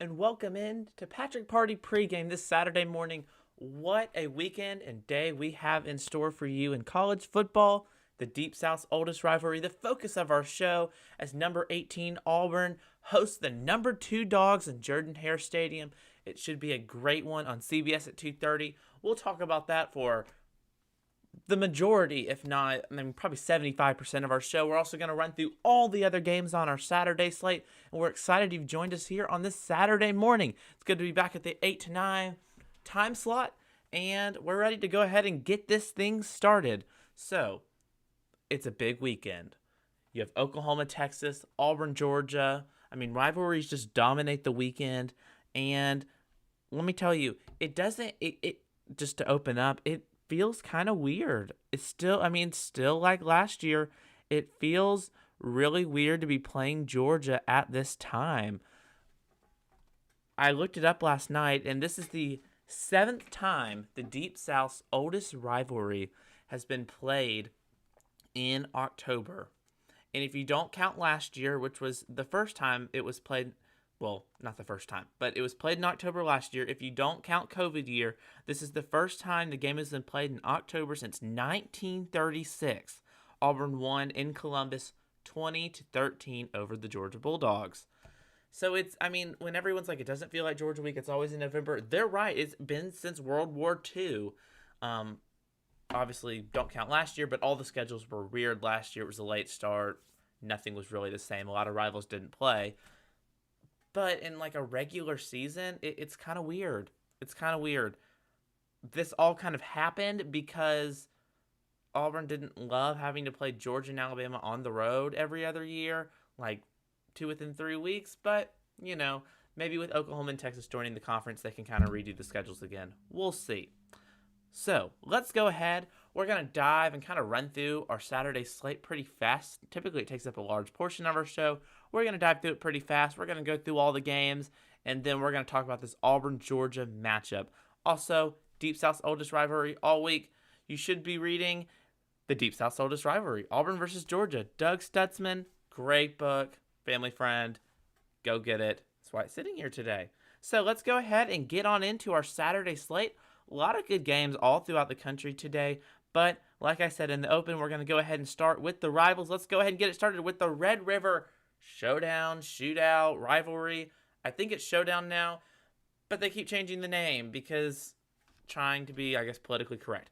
and welcome in to Party Pregame this Saturday morning. What a weekend and day we have in store for you in college football. The Deep South's oldest rivalry, the focus of our show, as number 18 Auburn hosts the number 2 Dogs in Jordan-Hare Stadium. It should be a great one on CBS at 2:30. We'll talk about that for the majority, if not, probably 75% of our show. We're also going to run through all the other games on our Saturday slate, and we're excited you've joined us here on this Saturday morning. It's good to be back at the 8 to 9 time slot, and we're ready to go ahead and get this thing started. So, it's a big weekend. You have Oklahoma, Texas, Auburn, Georgia. Rivalries just dominate the weekend, and let me tell you, it just to open up, it feels kind of weird. It's still like last year. It feels really weird to be playing Georgia at this time. I looked it up last night, and this is the 7th time the Deep South's oldest rivalry has been played in October. And if you don't count last year, which was the first time it was played, well, not the first time, but it was played in October last year. If you don't count COVID year, this is the first time the game has been played in October since 1936. Auburn won in Columbus 20-13 over the Georgia Bulldogs. So when everyone's like, it doesn't feel like Georgia week, it's always in November, they're right. It's been since World War II. Obviously, don't count last year, but all the schedules were weird last year. It was a late start. Nothing was really the same. A lot of rivals didn't play. But in like a regular season, it's kind of weird. It's kind of weird. This all kind of happened because Auburn didn't love having to play Georgia and Alabama on the road every other year, like 2 within 3 weeks. But, maybe with Oklahoma and Texas joining the conference, they can kind of redo the schedules again. We'll see. So, let's go ahead. We're going to dive and kind of run through our Saturday slate pretty fast. Typically, it takes up a large portion of our show. We're going to dive through it pretty fast. We're going to go through all the games, and then we're going to talk about this Auburn-Georgia matchup. Also, Deep South's oldest rivalry all week. You should be reading the Deep South's oldest rivalry, Auburn versus Georgia. Doug Stutzman, great book, family friend. Go get it. That's why it's sitting here today. So, let's go ahead and get on into our Saturday slate. A lot of good games all throughout the country today, but like I said in the open, we're going to go ahead and start with the rivals. Let's go ahead and get it started with the Red River Showdown, Shootout, Rivalry. I think it's Showdown now, but they keep changing the name because trying to be, politically correct.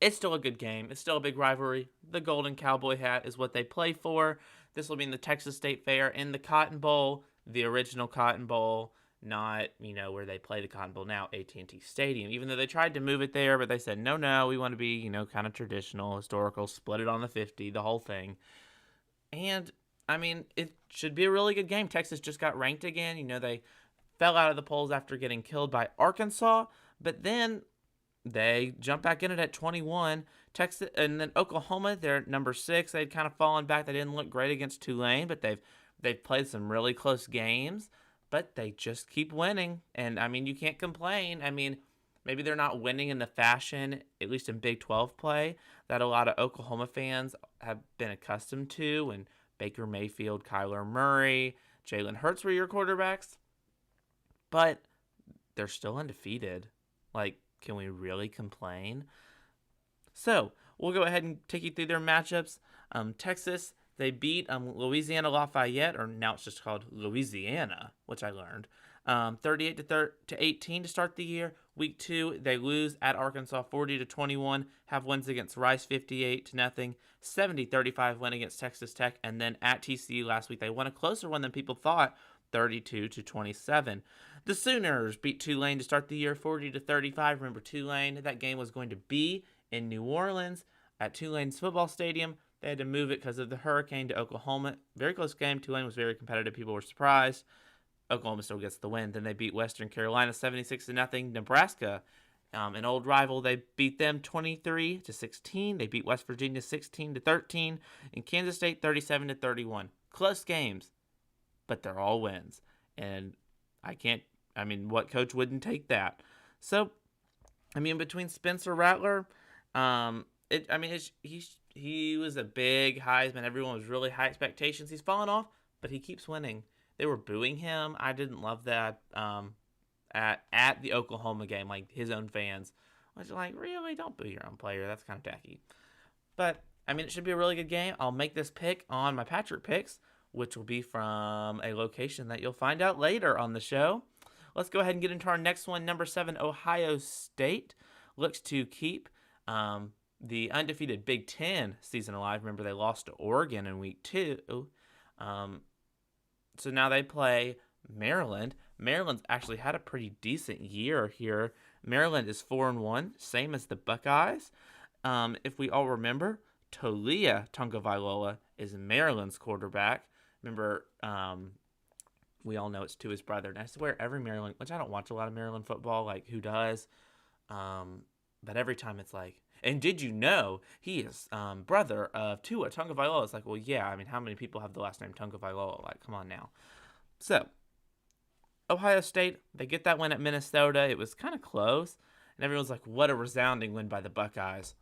It's still a good game. It's still a big rivalry. The Golden Cowboy hat is what they play for. This will be in the Texas State Fair in the Cotton Bowl, the original Cotton Bowl. Not, where they play the Cotton Bowl now, AT&T Stadium. Even though they tried to move it there, but they said, no, we want to be, kind of traditional, historical, split it on the 50, the whole thing. And, it should be a really good game. Texas just got ranked again. They fell out of the polls after getting killed by Arkansas, but then they jumped back in it at 21. Texas, and then Oklahoma, they're number 6. They'd kind of fallen back. They didn't look great against Tulane, but they've played some really close games. But they just keep winning, and, you can't complain. Maybe they're not winning in the fashion, at least in Big 12 play, that a lot of Oklahoma fans have been accustomed to, and Baker Mayfield, Kyler Murray, Jalen Hurts were your quarterbacks. But they're still undefeated. Can we really complain? So, we'll go ahead and take you through their matchups. Texas, they beat Louisiana Lafayette, or now it's just called Louisiana, which I learned, 38-18 to start the year. Week 2, they lose at Arkansas 40-21, have wins against Rice 58-0, 70-35 win against Texas Tech, and then at TCU last week, they won a closer one than people thought, 32-27. The Sooners beat Tulane to start the year 40-35. Remember, Tulane, that game was going to be in New Orleans at Tulane's football stadium. They had to move it because of the hurricane to Oklahoma. Very close game. Tulane was very competitive. People were surprised. Oklahoma still gets the win. Then they beat Western Carolina 76-0. Nebraska, an old rival, they beat them 23-16. They beat West Virginia 16-13. And Kansas State 37-31. Close games, but they're all wins. And what coach wouldn't take that? So, between Spencer Rattler, he was a big Heisman. Everyone was really high expectations. He's fallen off, but he keeps winning. they were booing him. I didn't love that. At the Oklahoma game, like his own fans was like, really, don't boo your own player. That's kind of tacky. But I mean, it should be a really good game. I'll make this pick on my Patrick picks, which will be from a location that you'll find out later on the show. Let's go ahead and get into our next one. Number 7, Ohio State looks to keep the undefeated Big Ten season alive. Remember, they lost to Oregon in week 2. So now they play Maryland. Maryland's actually had a pretty decent year here. Maryland is 4-1, same as the Buckeyes. If we all remember, Taulia Tagovailoa is Maryland's quarterback. Remember, we all know it's to his brother. And I swear every Maryland, which I don't watch a lot of Maryland football, like who does? But every time it's like, and did you know he is brother of Tua Tagovailoa? It's like, well, yeah. I mean, how many people have the last name Tagovailoa? Like, come on now. So, Ohio State, they get that win at Minnesota. It was kind of close. And everyone's like, what a resounding win by the Buckeyes.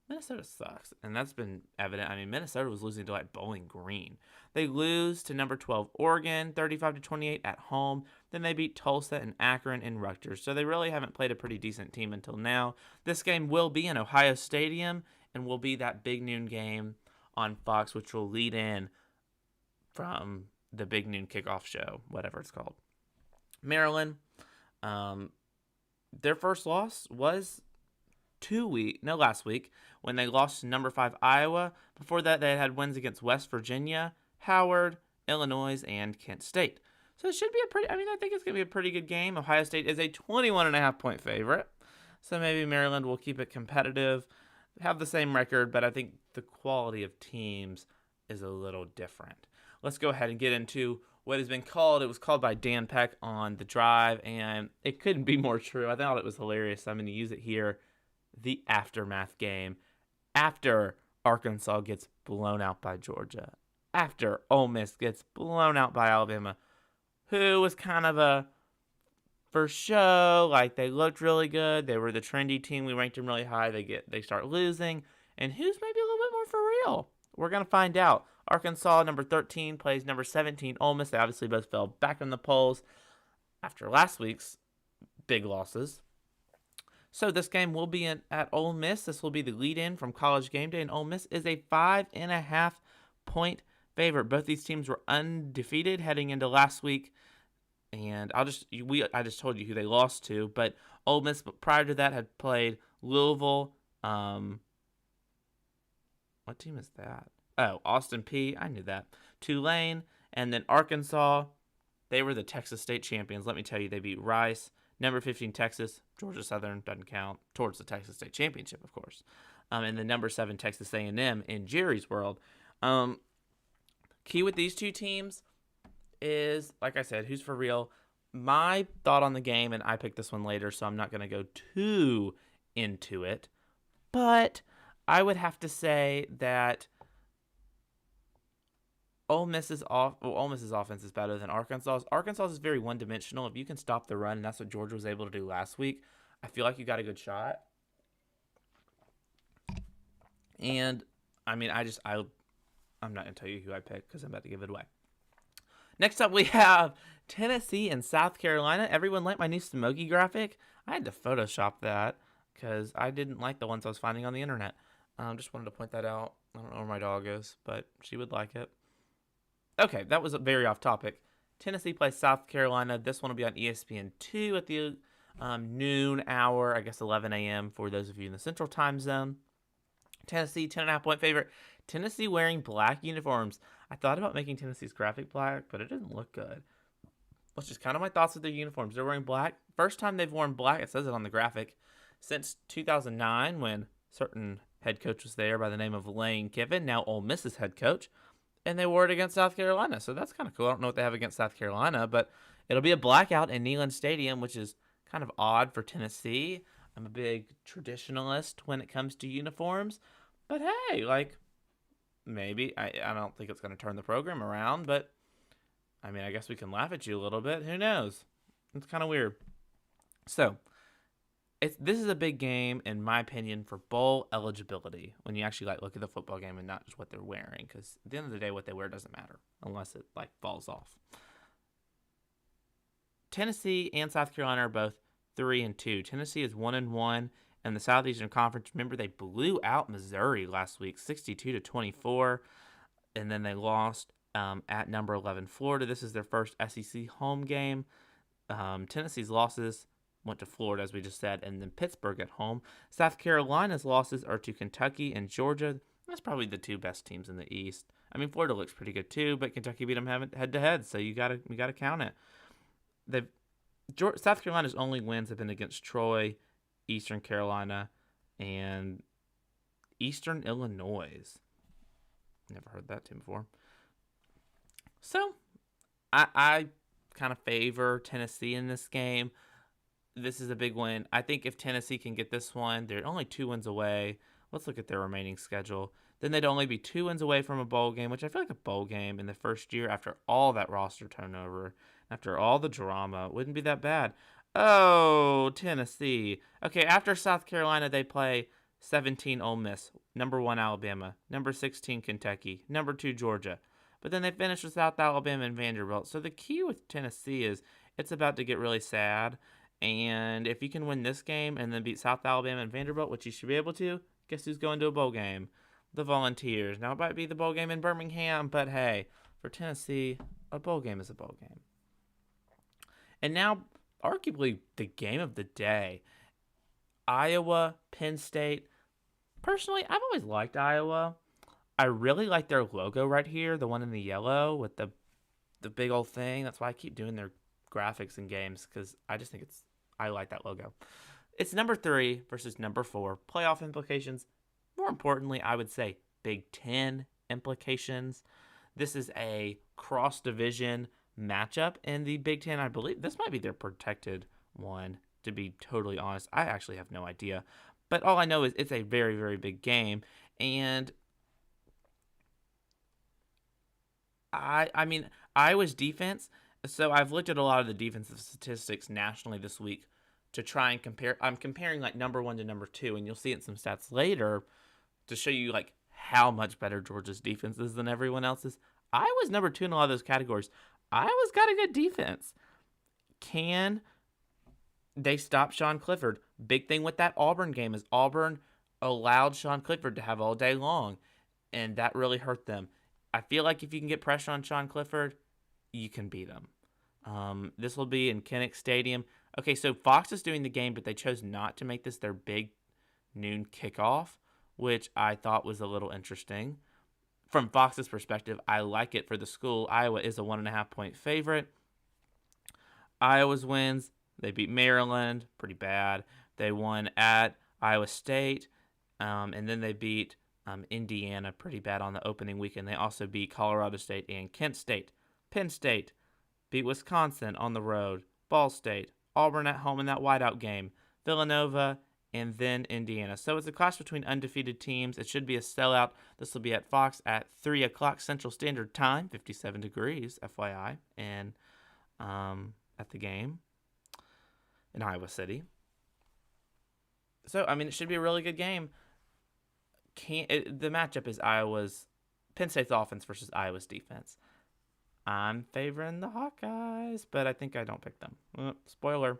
Minnesota sucks. And that's been evident. I mean, Minnesota was losing to like Bowling Green. They lose to number 12 Oregon, 35-28 at home. Then they beat Tulsa and Akron and Rutgers. So they really haven't played a pretty decent team until now. This game will be in Ohio Stadium and will be that big noon game on Fox, which will lead in from the big noon kickoff show, whatever it's called. Maryland, their first loss was last week when they lost to number 5 Iowa. Before that, they had wins against West Virginia, Howard, Illinois, and Kent State. So it should be I think it's going to be a pretty good game. Ohio State is a 21.5 point favorite. So maybe Maryland will keep it competitive, have the same record, but I think the quality of teams is a little different. Let's go ahead and get into what has been called. It was called by Dan Peck on The Drive, and it couldn't be more true. I thought it was hilarious. I'm going to use it here. The aftermath game. After Arkansas gets blown out by Georgia. After Ole Miss gets blown out by Alabama. Who was kind of a for show. Like, they looked really good. They were the trendy team. We ranked them really high. They start losing. And who's maybe a little bit more for real? We're going to find out. Arkansas, number 13, plays number 17, Ole Miss. They obviously both fell back in the polls after last week's big losses. So this game will be at Ole Miss. This will be the lead-in from College Game Day, and Ole Miss is a 5.5 point favorite. Both these teams were undefeated heading into last week, and I just told you who they lost to. But Ole Miss, prior to that, had played Louisville. What team is that? Oh, Austin Peay. I knew that. Tulane, and then Arkansas. They were the Texas State champions. Let me tell you, they beat Rice. Number 15, Texas. Georgia Southern doesn't count towards the Texas State championship, of course. And the number 7, Texas A&M in Jerry's world. Key with these two teams is, like I said, who's for real. My thought on the game, and I picked this one later, so I'm not going to go too into it. But I would have to say that Ole Miss's offense is better than Arkansas's. Arkansas is very one-dimensional. If you can stop the run, and that's what Georgia was able to do last week, I feel like you got a good shot. And, I mean, I'm not going to tell you who I picked because I'm about to give it away. Next up, we have Tennessee and South Carolina. Everyone liked my new Smokey graphic. I had to Photoshop that because I didn't like the ones I was finding on the internet. Just wanted to point that out. I don't know where my dog is, but she would like it. Okay, that was very off topic. Tennessee plays South Carolina. This one will be on ESPN2 at the noon hour, I guess 11 a.m. for those of you in the Central Time Zone. Tennessee, 10.5 point favorite. Tennessee wearing black uniforms. I thought about making Tennessee's graphic black, but it didn't look good. Which is kind of my thoughts with their uniforms. They're wearing black. First time they've worn black, it says it on the graphic, since 2009 when certain head coach was there by the name of Lane Kiffin, now Ole Miss's head coach. And they wore it against South Carolina, so that's kind of cool. I don't know what they have against South Carolina, but it'll be a blackout in Neyland Stadium, which is kind of odd for Tennessee. I'm a big traditionalist when it comes to uniforms, but hey, like, maybe. I don't think it's going to turn the program around, but, I mean, I guess we can laugh at you a little bit. Who knows? It's kind of weird. So, this is a big game, in my opinion, for bowl eligibility when you actually look at the football game and not just what they're wearing, because at the end of the day, what they wear doesn't matter unless it falls off. Tennessee and South Carolina are both 3-2. Tennessee is 1-1 in the Southeastern Conference. Remember, they blew out Missouri last week, 62-24, and then they lost at number 11 Florida. This is their first SEC home game. Tennessee's losses went to Florida, as we just said, and then Pittsburgh at home. South Carolina's losses are to Kentucky and Georgia. That's probably the two best teams in the East. I mean, Florida looks pretty good too, but Kentucky beat them head-to-head, so you gotta count it. South Carolina's only wins have been against Troy, Eastern Carolina, and Eastern Illinois. Never heard that team before. So, I kind of favor Tennessee in this game. This is a big win. I think if Tennessee can get this one, they're only 2 wins away. Let's look at their remaining schedule. Then they'd only be 2 wins away from a bowl game, which I feel like a bowl game in the first year after all that roster turnover, after all the drama, wouldn't be that bad. Oh, Tennessee. Okay, after South Carolina, they play 17 Ole Miss, number 1 Alabama, number 16 Kentucky, number 2 Georgia. But then they finish with South Alabama and Vanderbilt. So the key with Tennessee is it's about to get really sad. And if you can win this game and then beat South Alabama and Vanderbilt, which you should be able to, guess who's going to a bowl game? The Volunteers. Now, it might be the bowl game in Birmingham, but hey, for Tennessee, a bowl game is a bowl game. And now, arguably, the game of the day. Iowa, Penn State. Personally, I've always liked Iowa. I really like their logo right here, the one in the yellow with the big old thing. That's why I keep doing their graphics in games, because I just think I like that logo. It's number 3 versus number 4. Playoff implications. More importantly, I would say Big Ten implications. This is a cross-division matchup in the Big Ten. I believe this might be their protected one, to be totally honest. I actually have no idea. But all I know is it's a very, very big game. And I mean, Iowa's defense, so I've looked at a lot of the defensive statistics nationally this week to try and compare. I'm comparing like number 1 to number 2, and you'll see in some stats later to show you like how much better Georgia's defense is than everyone else's. Iowa's number 2 in a lot of those categories. Iowa's got a good defense. Can they stop Sean Clifford? Big thing with that Auburn game is Auburn allowed Sean Clifford to have all day long, and that really hurt them. I feel like if you can get pressure on Sean Clifford, you can beat him. This will be in Kinnick Stadium. Okay, so Fox is doing the game, but they chose not to make this their big noon kickoff, which I thought was a little interesting. From Fox's perspective, I like it for the school. Iowa is a 1.5-point favorite. Iowa's wins. They beat Maryland, pretty bad. They won at Iowa State, and then they beat Indiana pretty bad on the opening weekend. They also beat Colorado State and Kent State. Penn State beat Wisconsin on the road. Ball State, Auburn at home in that whiteout game. Villanova, and then Indiana. So it's a clash between undefeated teams. It should be a sellout. This will be at Fox at 3 o'clock Central Standard Time, 57 degrees, FYI, and at the game in Iowa City. So, I mean, it should be a really good game. The matchup is Penn State's offense versus Iowa's defense. I'm favoring the Hawkeyes, but I think I don't pick them. Spoiler.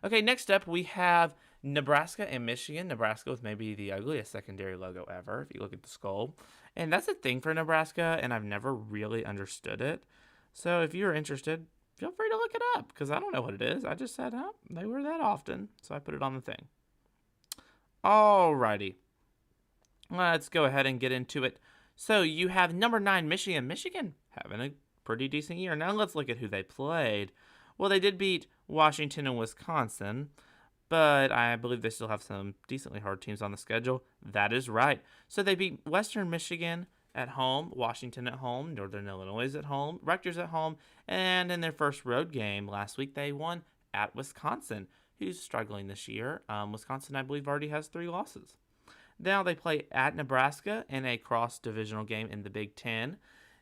Okay, next up we have Nebraska and Michigan. Nebraska with maybe the ugliest secondary logo ever, if you look at the skull. And that's a thing for Nebraska, and I've never really understood it. So if you're interested, feel free to look it up, because I don't know what it is. I just said, they wear that often, so I put it on the thing. Alrighty. Let's go ahead and get into it. So you have number 9, Michigan. Michigan having a pretty decent year. Now let's look at who they played. Well, they did beat Washington and Wisconsin, but I believe they still have some decently hard teams on the schedule. That is right. So they beat Western Michigan at home, Washington at home, Northern Illinois at home, Rutgers at home, and in their first road game last week, they won at Wisconsin, who's struggling this year. Wisconsin, I believe, already has 3 losses. Now they play at Nebraska in a cross-divisional game in the Big Ten.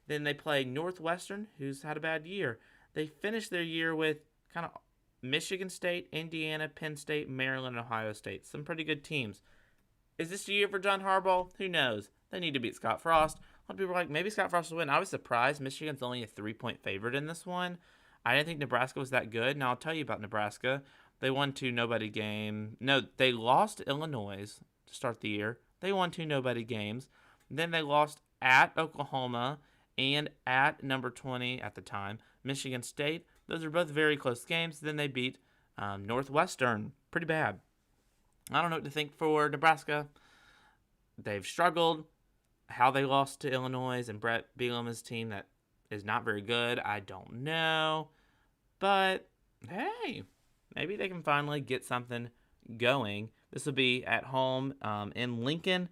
Then they play Northwestern, who's had a bad year. They finish their year with kind of Michigan State, Indiana, Penn State, Maryland, and Ohio State. Some pretty good teams. Is this the year for John Harbaugh? Who knows? They need to beat Scott Frost. A lot of people are like, maybe Scott Frost will win. I was surprised Michigan's only a 3-point favorite in this one. I didn't think Nebraska was that good. Now, I'll tell you about Nebraska. They won 2 nobody games. No, they lost to Illinois to start the year. They won 2 nobody games. Then they lost at Oklahoma and at number 20 at the time, Michigan State. Those are both very close games. Then they beat Northwestern. Pretty bad. I don't know what to think for Nebraska. They've struggled. How they lost to Illinois and Brett Bielema's team that is not very good, I don't know. But, hey, maybe they can finally get something going. This will be at home in Lincoln.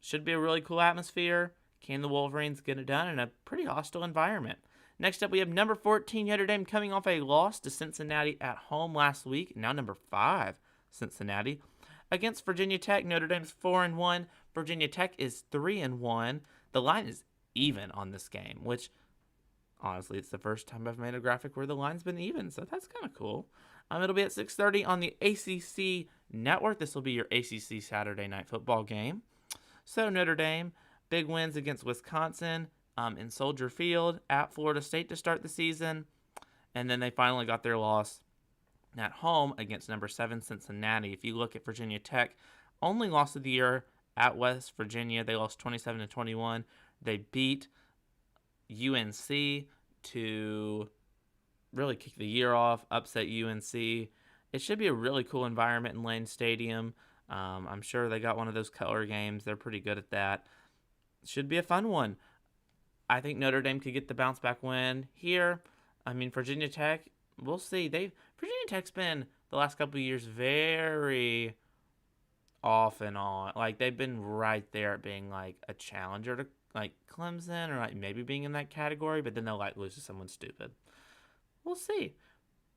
Should be a really cool atmosphere. Can the Wolverines get it done in a pretty hostile environment? Next up, we have number 14 Notre Dame coming off a loss to Cincinnati at home last week. Now number 5 Cincinnati. Against Virginia Tech, Notre Dame's 4-1. Virginia Tech is 3-1. The line is even on this game, which honestly, it's the first time I've made a graphic where the line's been even, so that's kind of cool. It'll be at 6:30 on the ACC network. This will be your ACC Saturday night football game. So Notre Dame, big wins against Wisconsin in Soldier Field, at Florida State to start the season, and then they finally got their loss at home against number 7 Cincinnati. If you look at Virginia Tech, only loss of the year at West Virginia. They lost 27-21. They beat UNC to really kick the year off, upset UNC. It should be a really cool environment in Lane Stadium. I'm sure they got one of those color games. They're pretty good at that. Should be a fun one. I think Notre Dame could get the bounce back win here. I mean, Virginia Tech, we'll see. Virginia Tech's been the last couple of years very off and on. Like, they've been right there at being like a challenger to like Clemson or like maybe being in that category, but then they'll like lose to someone stupid. We'll see.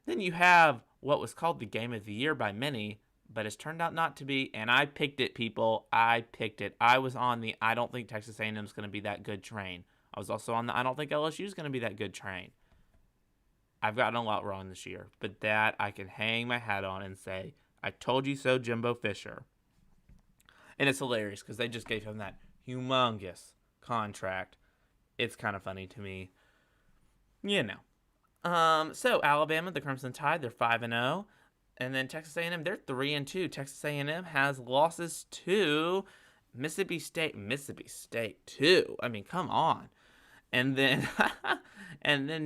Then you have what was called the game of the year by many, but it's turned out not to be, and I picked it, people. I picked it. I was on the I don't think Texas A&M is going to be that good train. I was also on the I don't think LSU is going to be that good train. I've gotten a lot wrong this year, but that I can hang my hat on and say, I told you so, Jimbo Fisher. And it's hilarious because they just gave him that humongous contract. It's kind of funny to me. You know. So Alabama, the Crimson Tide, they're 5-0. And then Texas A&M, they're 3-2. Texas A&M has losses to Mississippi State too. I mean, come on. And then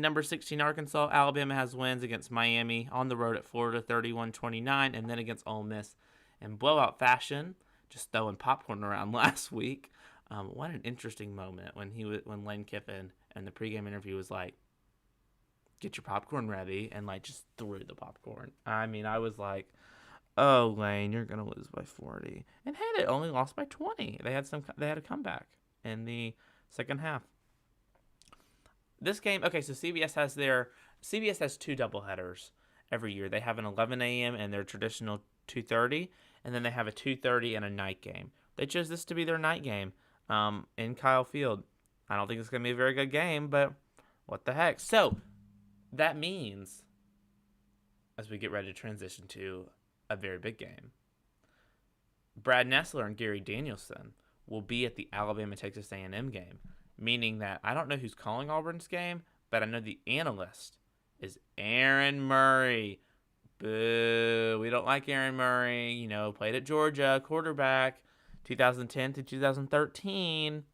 number 16 Arkansas, Alabama has wins against Miami on the road at Florida 31-29, and then against Ole Miss in blowout fashion, just throwing popcorn around last week. What an interesting moment when Lane Kiffin in the pregame interview was like, "Get your popcorn ready," and like just threw the popcorn. I mean, I was like, "Oh, Lane, you're gonna lose by 40." And hey, they only lost by 20. They had a comeback in the second half. This game, okay, so CBS has 2 doubleheaders every year. They have an 11 a.m. and their traditional 2:30, and then they have a 2:30 and a night game. They chose this to be their night game in Kyle Field. I don't think it's going to be a very good game, but what the heck. So that means, as we get ready to transition to a very big game, Brad Nessler and Gary Danielson will be at the Alabama-Texas A&M game, meaning that I don't know who's calling Auburn's game, but I know the analyst is Aaron Murray. Boo. We don't like Aaron Murray. You know, played at Georgia, quarterback, 2010 to 2013.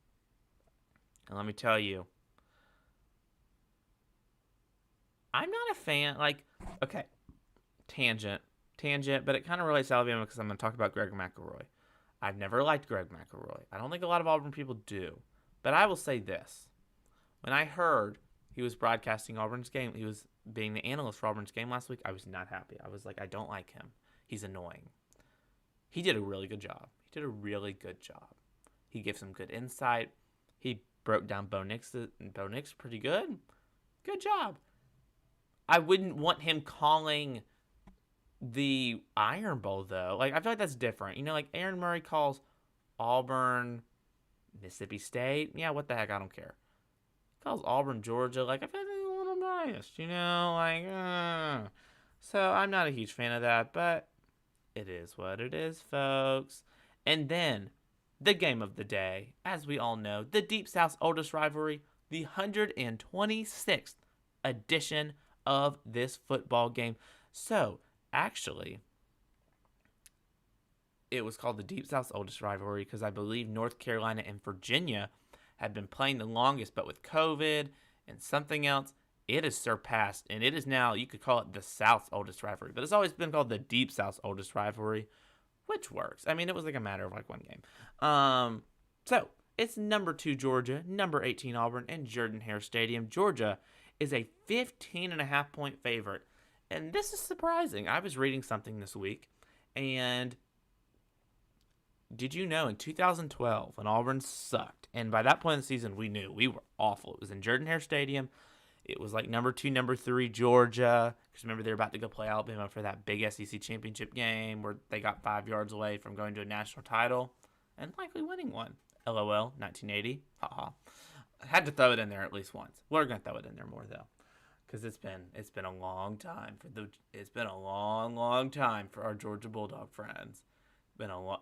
And let me tell you, I'm not a fan. Like, okay, tangent, but it kind of relates to Alabama because I'm going to talk about Greg McElroy. I've never liked Greg McElroy. I don't think a lot of Auburn people do. But I will say this. When I heard he was broadcasting Auburn's game, he was being the analyst for Auburn's game last week, I was not happy. I was like, I don't like him. He's annoying. He did a really good job. He gave some good insight. He broke down Bo Nix pretty good. Good job. I wouldn't want him calling the Iron Bowl, though. Like, I feel like that's different. You know, like Aaron Murray calls Auburn, Mississippi State. Yeah, what the heck? I don't care. He calls Auburn, Georgia. Like, I feel like he's a little biased, you know? Like, So I'm not a huge fan of that, but it is what it is, folks. And then, the game of the day. As we all know, the Deep South's oldest rivalry, the 126th edition of this football game. So, actually, it was called the Deep South's oldest rivalry because I believe North Carolina and Virginia had been playing the longest, but with COVID and something else, it has surpassed, and it is now, you could call it the South's oldest rivalry, but it's always been called the Deep South's oldest rivalry, which works. I mean, it was like a matter of like one game. So it's number 2 Georgia, number 18 Auburn, and Jordan-Hare Stadium. Georgia is a 15.5-point favorite, and this is surprising. I was reading something this week, and did you know in 2012 when Auburn sucked, and by that point in the season we knew we were awful. It was in Jordan-Hare Stadium. It was like number 2, number 3 Georgia. Because remember, they were about to go play Alabama for that big SEC championship game where they got 5 yards away from going to a national title and likely winning one. LOL, 1980. Haha. I had to throw it in there at least once. We're gonna throw it in there more though, because it's been a long time for our Georgia Bulldog friends.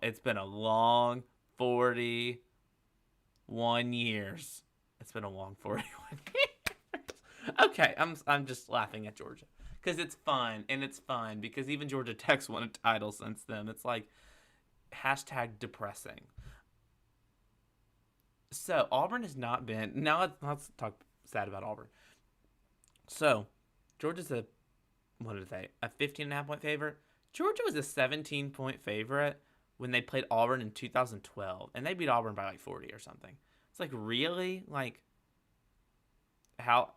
It's been a long 41 years. It's been a long 41 years. Okay, I'm just laughing at Georgia because it's fun, and it's fun because even Georgia Tech's won a title since then. It's like hashtag depressing. So Auburn has not been. Now let's talk sad about Auburn. So Georgia's a 15.5-point favorite. Georgia was a 17-point favorite when they played Auburn in 2012, and they beat Auburn by like 40 or something. It's like, really, like how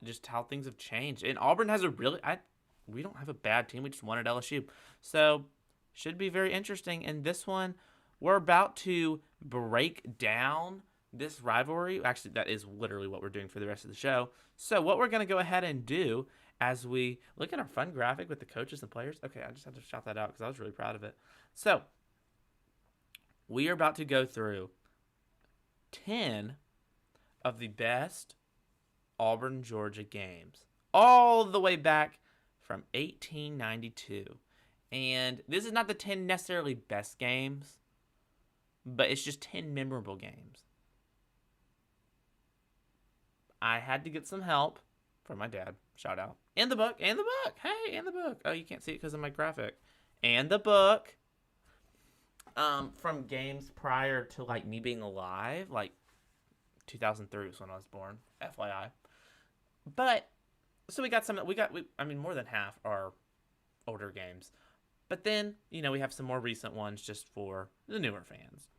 things have changed. And Auburn has we don't have a bad team. We just won at LSU, so should be very interesting. And this one, we're about to break down this rivalry. Actually, that is literally what we're doing for the rest of the show. So what we're going to go ahead and do as we look at our fun graphic with the coaches and players. Okay, I just had to shout that out because I was really proud of it. So we are about to go through 10 of the best Auburn, Georgia games, all the way back from 1892. And this is not the 10 necessarily best games, but it's just 10 memorable games. I had to get some help from my dad. Shout out. And the book. Hey, and the book. Oh, you can't see it because of my graphic. And the book. From games prior to like me being alive, like 2003 was when I was born. FYI. But so we got more than half are older games. But then, we have some more recent ones just for the newer fans.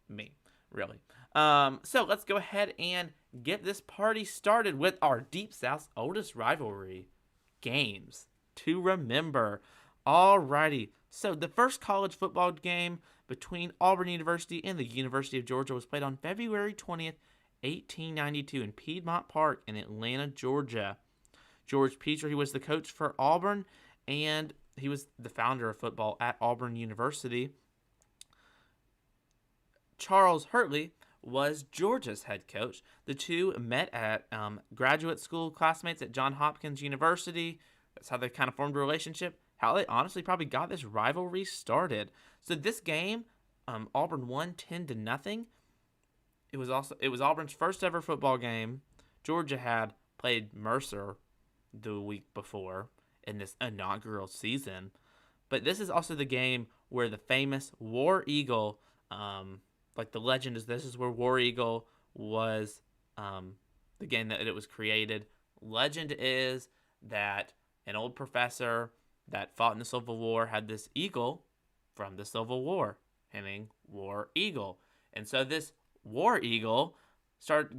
Me, really. So let's go ahead and get this party started with our Deep South's oldest rivalry games to remember. Alrighty. So the first college football game between Auburn University and the University of Georgia was played on February 20th, 1892 in Piedmont Park in Atlanta, Georgia. George Petrie was the coach for Auburn, and he was the founder of football at Auburn University. Charles Hurtley was Georgia's head coach. The two met at graduate school classmates at Johns Hopkins University. That's how they kind of formed a relationship. How they honestly probably got this rivalry started. So this game, Auburn won 10-0. It was Auburn's first ever football game. Georgia had played Mercer the week before in this inaugural season. But this is also the game where the famous War Eagle, like the legend is, this is where War Eagle was the game that it was created. Legend is that an old professor that fought in the Civil War had this eagle from the Civil War, meaning War Eagle. And so this War Eagle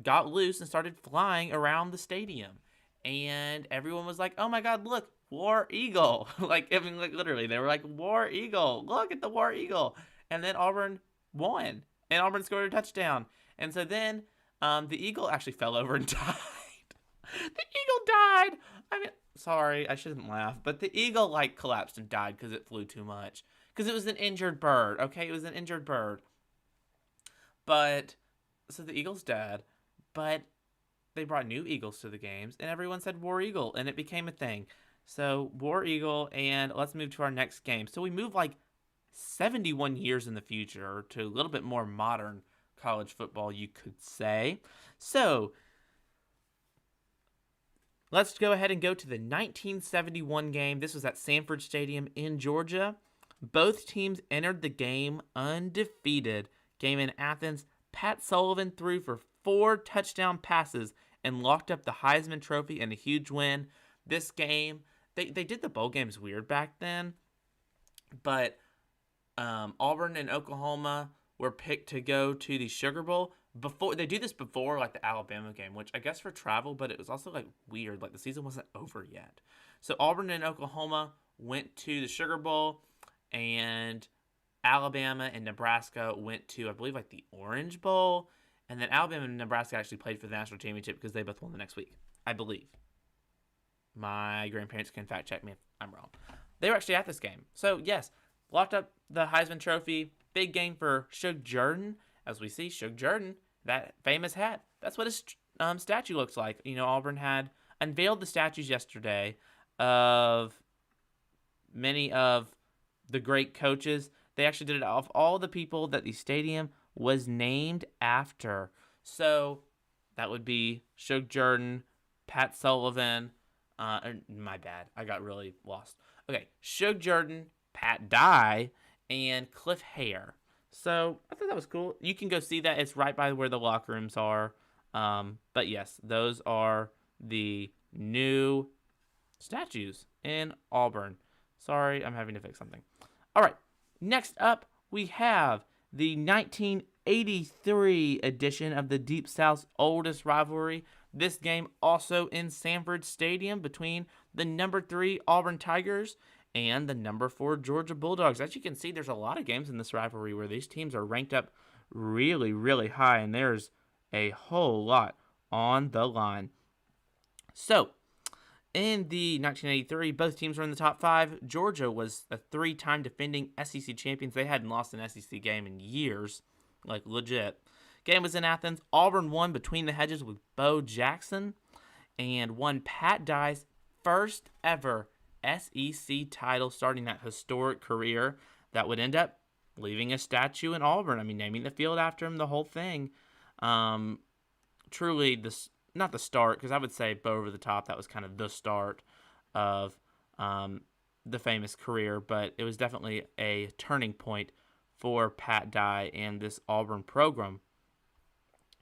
got loose and started flying around the stadium. And everyone was like, oh my God, look, War Eagle. like literally, they were like, War Eagle, look at the War Eagle. And then Auburn won, and Auburn scored a touchdown. And so then the eagle actually fell over and died. The eagle died. I mean, sorry, I shouldn't laugh, but the eagle collapsed and died because it flew too much. Because it was an injured bird, okay? It was an injured bird. But, so the eagle's dead, but they brought new eagles to the games, and everyone said War Eagle, and it became a thing. So, War Eagle, and let's move to our next game. So, we move 71 years in the future to a little bit more modern college football, you could say. So, Let's go ahead and go to the 1971 game. This was at Sanford Stadium in Georgia. Both teams entered the game undefeated. Game in Athens, Pat Sullivan threw for 4 touchdown passes and locked up the Heisman Trophy in a huge win. This game, they did the bowl games weird back then, but Auburn and Oklahoma were picked to go to the Sugar Bowl. Before they do this before like the Alabama game, which I guess for travel, but it was also like weird, like the season wasn't over yet. So Auburn and Oklahoma went to the Sugar Bowl, and Alabama and Nebraska went to, I believe, like the Orange Bowl, and then Alabama and Nebraska actually played for the national championship because they both won the next week, I believe. My grandparents can fact check me if I'm wrong. They were actually at this game. So yes, locked up the Heisman Trophy. Big game for Shug Jordan. As we see, Shug Jordan, that famous hat, that's what his statue looks like. You know, Auburn had unveiled the statues yesterday of many of the great coaches. They actually did it off all the people that the stadium was named after. So that would be Shug Jordan, Pat Sullivan. My bad, I got really lost. Okay, Shug Jordan, Pat Dye, and Cliff Hare. So I thought that was cool. You can go see that. It's right by where the locker rooms are. But yes, those are the new statues in Auburn. Sorry, I'm having to fix something. All right, next up we have the 1983 edition of the Deep South's oldest rivalry. This game also in Sanford Stadium between the number 3 Auburn Tigers and the number 4 Georgia Bulldogs. As you can see, there's a lot of games in this rivalry where these teams are ranked up really, really high, and there's a whole lot on the line. So, in the 1983, both teams were in the top 5. Georgia was a 3-time defending SEC champions. They hadn't lost an SEC game in years, like legit. Game was in Athens. Auburn won between the hedges with Bo Jackson and won Pat Dye's first ever SEC title, starting that historic career that would end up leaving a statue in Auburn. I mean, naming the field after him, the whole thing. Truly, not the start, because I would say Bo Over the Top, that was kind of the start of the famous career, but it was definitely a turning point for Pat Dye and this Auburn program.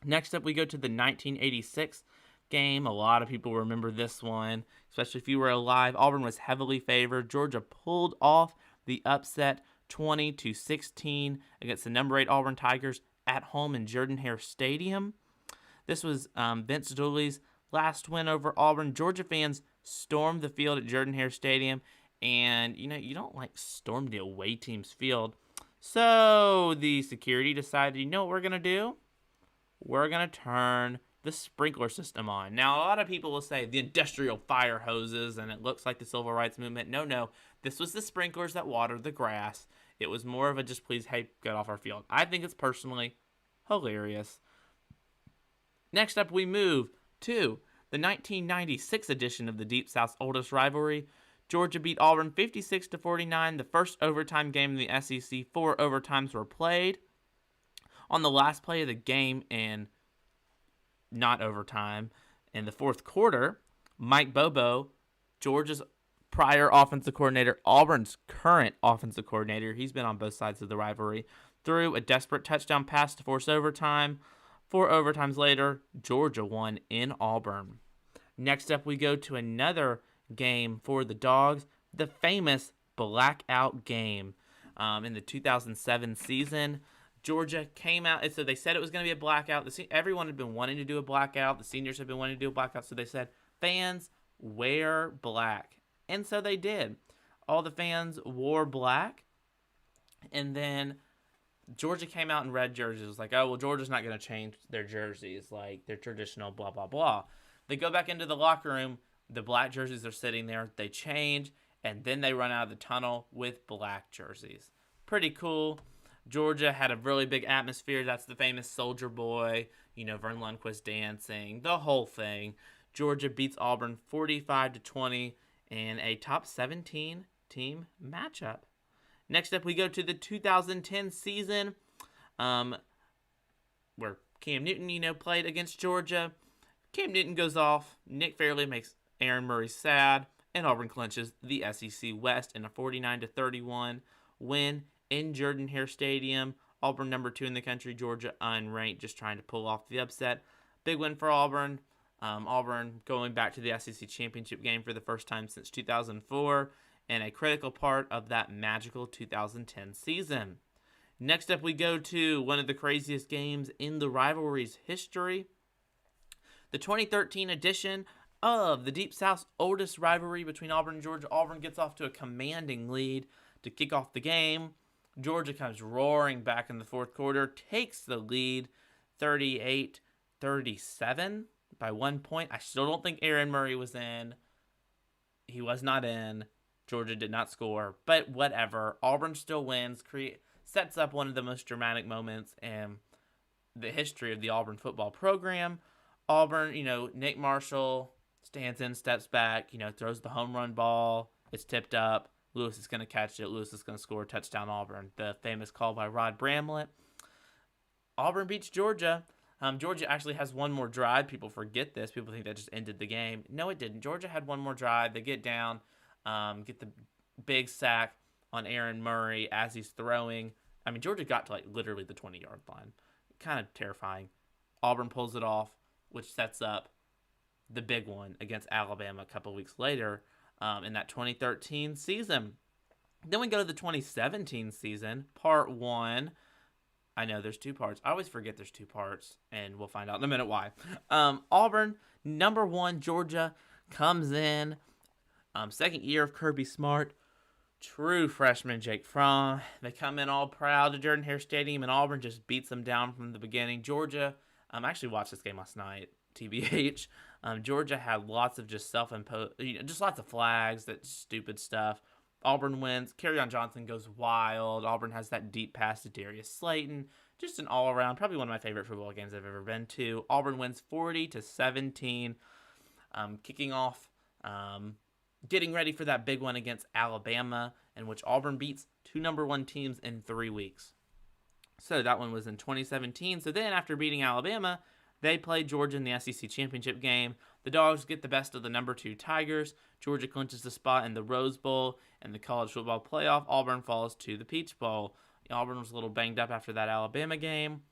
Next up, we go to the 1986 game. A lot of people remember this one, especially if you were alive. Auburn was heavily favored. Georgia pulled off the upset 20-16 against the number 8 Auburn Tigers at home in Jordan-Hare Stadium. This was Vince Dooley's last win over Auburn. Georgia fans stormed the field at Jordan-Hare Stadium, and you don't like storm the away team's field. So the security decided, you know what we're going to do? We're going to turn the sprinkler system on. Now, a lot of people will say the industrial fire hoses, and it looks like the civil rights movement. No, this was the sprinklers that watered the grass. It was more of a just please, hey, get off our field. I think it's personally hilarious. Next up, we move to the 1996 edition of the Deep South's oldest rivalry. Georgia beat Auburn 56-49, the first overtime game in the SEC. 4 overtimes were played. On the last play of the game in not overtime, in the fourth quarter, Mike Bobo, Georgia's prior offensive coordinator, Auburn's current offensive coordinator, he's been on both sides of the rivalry, threw a desperate touchdown pass to force overtime. 4 overtimes later, Georgia won in Auburn. Next up, we go to another game for the Dogs, the famous blackout game in the 2007 season. Georgia came out, and so they said it was going to be a blackout. Everyone had been wanting to do a blackout. The seniors had been wanting to do a blackout, so they said, fans, wear black. And so they did. All the fans wore black, and then Georgia came out in red jerseys. It was like, oh, well, Georgia's not going to change their jerseys, like their traditional blah, blah, blah. They go back into the locker room. The black jerseys are sitting there. They change, and then they run out of the tunnel with black jerseys. Pretty cool. Georgia had a really big atmosphere. That's the famous Soldier Boy, Vern Lundquist dancing, the whole thing. Georgia beats Auburn 45-20 in a top 17 team matchup. Next up, we go to the 2010 season where Cam Newton, played against Georgia. Cam Newton goes off. Nick Fairley makes Aaron Murray's sad, and Auburn clinches the SEC West in a 49-31 win in Jordan-Hare Stadium. Auburn number 2 in the country, Georgia unranked, just trying to pull off the upset. Big win for Auburn. Auburn going back to the SEC championship game for the first time since 2004, and a critical part of that magical 2010 season. Next up, we go to one of the craziest games in the rivalry's history. The 2013 edition of the Deep South's oldest rivalry between Auburn and Georgia. Auburn gets off to a commanding lead to kick off the game. Georgia comes roaring back in the fourth quarter, takes the lead 38-37 by 1 point. I still don't think Aaron Murray was in. He was not in. Georgia did not score, but whatever. Auburn still wins, sets up one of the most dramatic moments in the history of the Auburn football program. Auburn, Nick Marshall stands in, steps back, throws the home run ball. It's tipped up. Lewis is going to catch it. Lewis is going to score. Touchdown Auburn. The famous call by Rod Bramlett. Auburn beats Georgia. Georgia actually has one more drive. People forget this. People think that just ended the game. No, it didn't. Georgia had one more drive. They get down, get the big sack on Aaron Murray as he's throwing. Georgia got to literally the 20-yard line. Kind of terrifying. Auburn pulls it off, which sets up the big one against Alabama a couple weeks later in that 2013 season. Then we go to the 2017 season, part 1. I know there's 2 parts. I always forget there's 2 parts, and we'll find out in a minute why. Auburn, number 1, Georgia, comes in. Second year of Kirby Smart. True freshman Jake Fromm. They come in all proud to Jordan-Hare Stadium, and Auburn just beats them down from the beginning. Georgia, I actually watched this game last night, TBH. Georgia had lots of just self-imposed, just lots of flags, that stupid stuff. Auburn wins. Kerryon Johnson goes wild. Auburn has that deep pass to Darius Slayton. Just an all-around, probably one of my favorite football games I've ever been to. Auburn wins 40-17, kicking off, getting ready for that big one against Alabama, in which Auburn beats 2 number 1 teams in 3 weeks. So that one was in 2017. So then after beating Alabama, they played Georgia in the SEC championship game. The Dogs get the best of the number 2 Tigers. Georgia clinches the spot in the Rose Bowl and the college football playoff. Auburn falls to the Peach Bowl. Auburn was a little banged up after that Alabama game,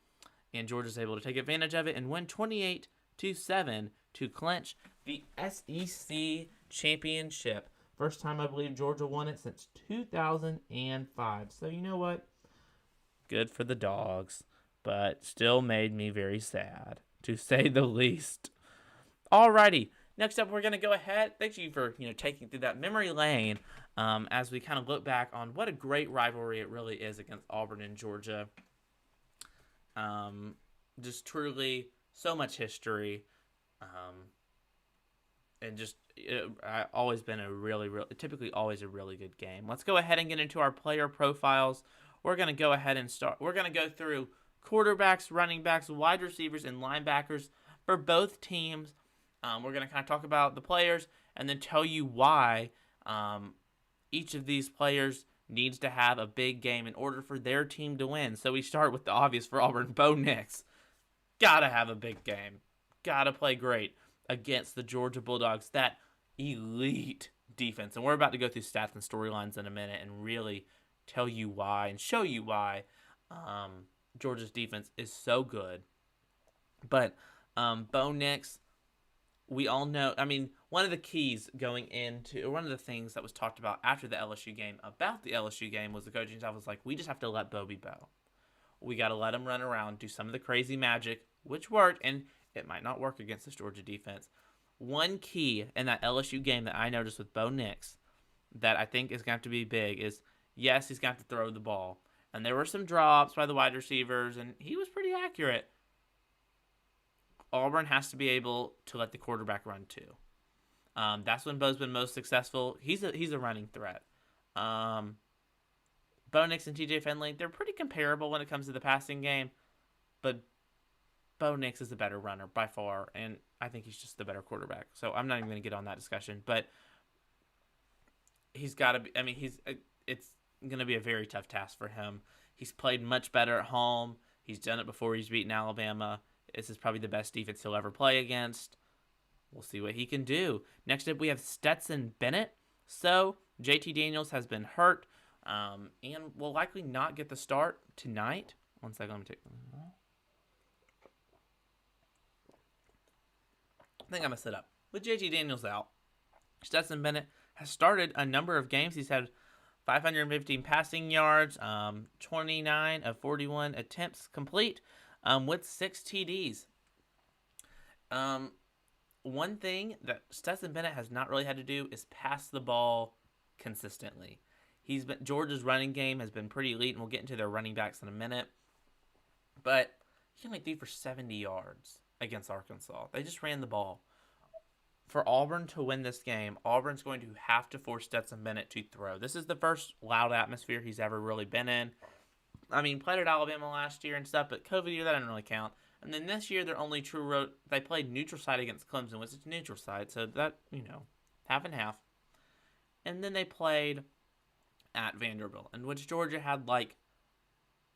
and Georgia's able to take advantage of it and win 28-7 to clinch the SEC championship. First time I believe Georgia won it since 2005. So you know what? Good for the Dogs, but still made me very sad, to say the least. Alrighty, next up we're going to go ahead. Thank you for taking through that memory lane as we kind of look back on what a great rivalry it really is against Auburn and Georgia. Just truly so much history. And just always been typically always a really good game. Let's go ahead and get into our player profiles. We're going to go ahead and start. We're going to go through quarterbacks, running backs, wide receivers, and linebackers for both teams. We're going to kind of talk about the players and then tell you why each of these players needs to have a big game in order for their team to win. So we start with the obvious for Auburn. Bo Nix. Gotta have a big game. Gotta play great against the Georgia Bulldogs, that elite defense. And we're about to go through stats and storylines in a minute and really tell you why and show you why Georgia's defense is so good. But Bo Nix, we all know, one of the keys going into, or one of the things that was talked about after the LSU game, was the coaching staff was like, we just have to let Bo be Bo. We got to let him run around, do some of the crazy magic, which worked, and it might not work against this Georgia defense. One key in that LSU game that I noticed with Bo Nix that I think is going to have to be big is, yes, he's got to throw the ball. And there were some drops by the wide receivers, and he was pretty accurate. Auburn has to be able to let the quarterback run too. That's when Bo's been most successful. He's a running threat. Bo Nix and TJ Finley, they're pretty comparable when it comes to the passing game, but Bo Nix is a better runner by far, and I think he's just the better quarterback. So I'm not even going to get on that discussion, but he's got to be. It's going to be a very tough task for him. He's played much better at home. He's done it before. He's beaten Alabama. This is probably the best defense he'll ever play against. We'll see what he can do. Next up, we have Stetson Bennett. So, JT Daniels has been hurt and will likely not get the start tonight. One second, let me take. I think I'm going to sit up. With JT Daniels out, Stetson Bennett has started a number of games. He's had 515 passing yards, 29 of 41 attempts complete, with 6 TDs. One thing that Stetson Bennett has not really had to do is pass the ball consistently. Georgia's running game has been pretty elite, and we'll get into their running backs in a minute. But he only threw for 70 yards against Arkansas. They just ran the ball. For Auburn to win this game, Auburn's going to have to force Stetson Bennett to throw. This is the first loud atmosphere he's ever really been in. I mean, played at Alabama last year and stuff, but COVID year, that didn't really count. And then this year, their only true road, they played neutral site against Clemson, which is neutral site, so that, half and half. And then they played at Vanderbilt, in which Georgia had,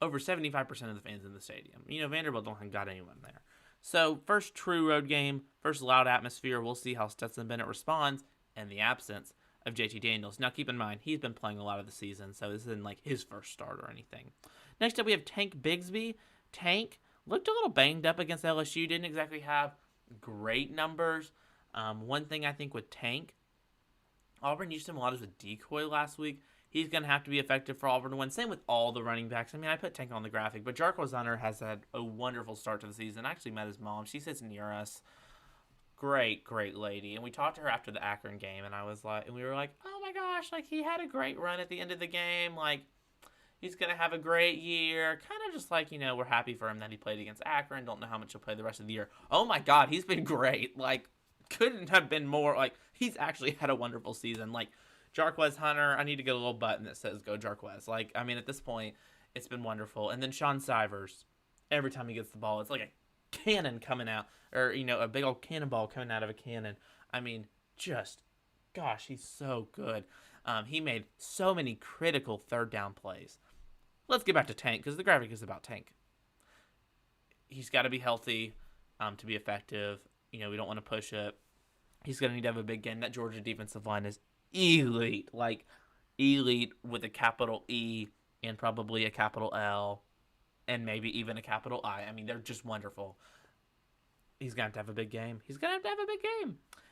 over 75% of the fans in the stadium. Vanderbilt don't have got anyone there. So, first true road game, first loud atmosphere. We'll see how Stetson Bennett responds in the absence of JT Daniels. Now, keep in mind, he's been playing a lot of the season, so this isn't his first start or anything. Next up, we have Tank Bigsby. Tank looked a little banged up against LSU. Didn't exactly have great numbers. One thing I think with Tank, Auburn used him a lot as a decoy last week. He's going to have to be effective for Auburn to win. Same with all the running backs. I mean, I put Tank on the graphic, but Jarquez Hunter has had a wonderful start to the season. I actually met his mom. She sits near us. Great, great lady. And we talked to her after the Akron game, and we were like, oh my gosh, he had a great run at the end of the game. He's going to have a great year. Kind of just we're happy for him that he played against Akron. Don't know how much he'll play the rest of the year. Oh my God, he's been great. Couldn't have been more. He's actually had a wonderful season. Jarquez Hunter, I need to get a little button that says go Jarquez. At this point, it's been wonderful. And then Sean Sivers, every time he gets the ball, it's like a cannon coming out, or, a big old cannonball coming out of a cannon. Gosh, he's so good. He made so many critical third down plays. Let's get back to Tank, because the graphic is about Tank. He's got to be healthy to be effective. We don't want to push it. He's going to need to have a big game. That Georgia defensive line is elite, elite with a capital E and probably a capital L and maybe even a capital I. I mean, they're just wonderful. He's going to have a big game.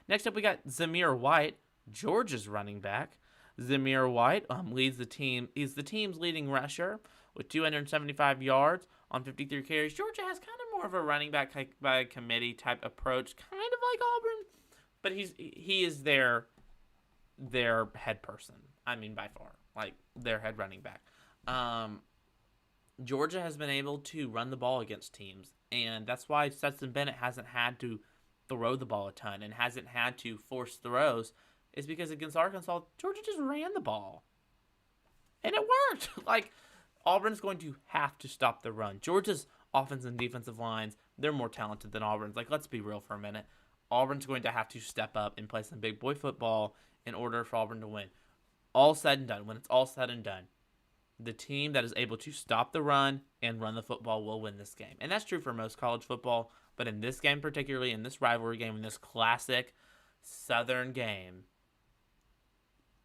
Next up, we got Zamir White, Georgia's running back. Zamir White leads the team. He's the team's leading rusher with 275 yards on 53 carries. Georgia has kind of more of a running back by committee type approach, kind of like Auburn, but he is their head person. I mean, by far, their head running back. Georgia has been able to run the ball against teams, and that's why Stetson Bennett hasn't had to throw the ball a ton and hasn't had to force throws, is because against Arkansas, Georgia just ran the ball. And it worked. Auburn's going to have to stop the run. Georgia's offense and defensive lines, they're more talented than Auburn's. Let's be real for a minute. Auburn's going to have to step up and play some big boy football in order for Auburn to win. All said and done, when it's all said and done, the team that is able to stop the run and run the football will win this game. And that's true for most college football, but in this game particularly, in this rivalry game, in this classic Southern game,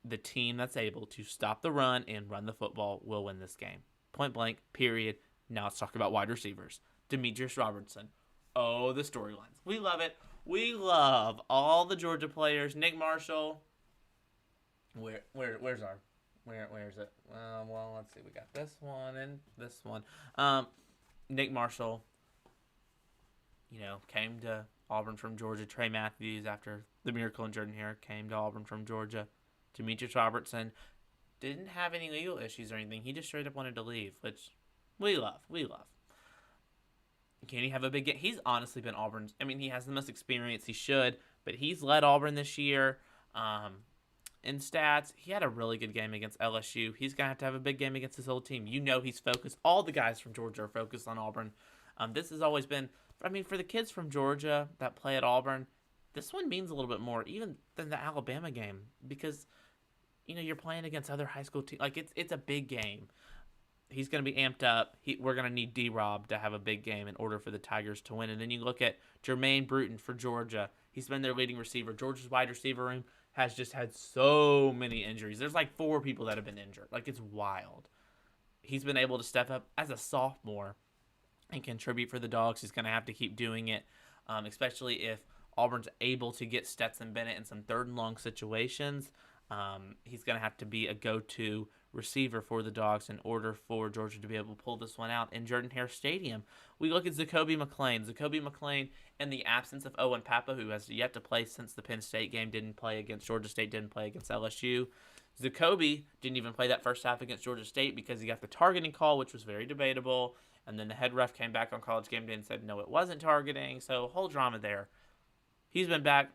the team that's able to stop the run and run the football will win this game. Point blank, period. Now let's talk about wide receivers. Demetrius Robertson. Oh, the storylines. We love it. We love all the Georgia players. Nick Marshall. Where's it? Well, let's see. We got this one and this one. Nick Marshall, came to Auburn from Georgia. Trey Matthews, after the miracle in Jordan Hare, came to Auburn from Georgia. Demetrius Robertson didn't have any legal issues or anything. He just straight up wanted to leave, which we love. Can he have a big game? He's honestly been Auburn's. I mean, he has the most experience. He should, but he's led Auburn this year. In stats, he had a really good game against LSU. He's going to have a big game against his old team. He's focused. All the guys from Georgia are focused on Auburn. This has always been, for the kids from Georgia that play at Auburn, this one means a little bit more even than the Alabama game because, you're playing against other high school teams. It's a big game. he's going to be amped up. We're going to need D-Rob to have a big game in order for the Tigers to win. And then you look at Jermaine Bruton for Georgia. He's been their leading receiver. Georgia's wide receiver room has just had so many injuries. There's like 4 people that have been injured. Like, it's wild. He's been able to step up as a sophomore and contribute for the Dogs. He's going to have to keep doing it, especially if Auburn's able to get Stetson Bennett in some third and long situations. He's going to have to be a go-to receiver for the Dogs in order for Georgia to be able to pull this one out in Jordan-Hare Stadium. We look at Zakobi Mclean. Zakobi Mclean, in the absence of Owen Papa, who has yet to play since the Penn State game, didn't play against Georgia State, didn't play against LSU. Zakobi didn't even play that first half against Georgia State because he got the targeting call, which was very debatable. And then the head ref came back on College Game Day and said, no, it wasn't targeting. So, whole drama there. He's been back.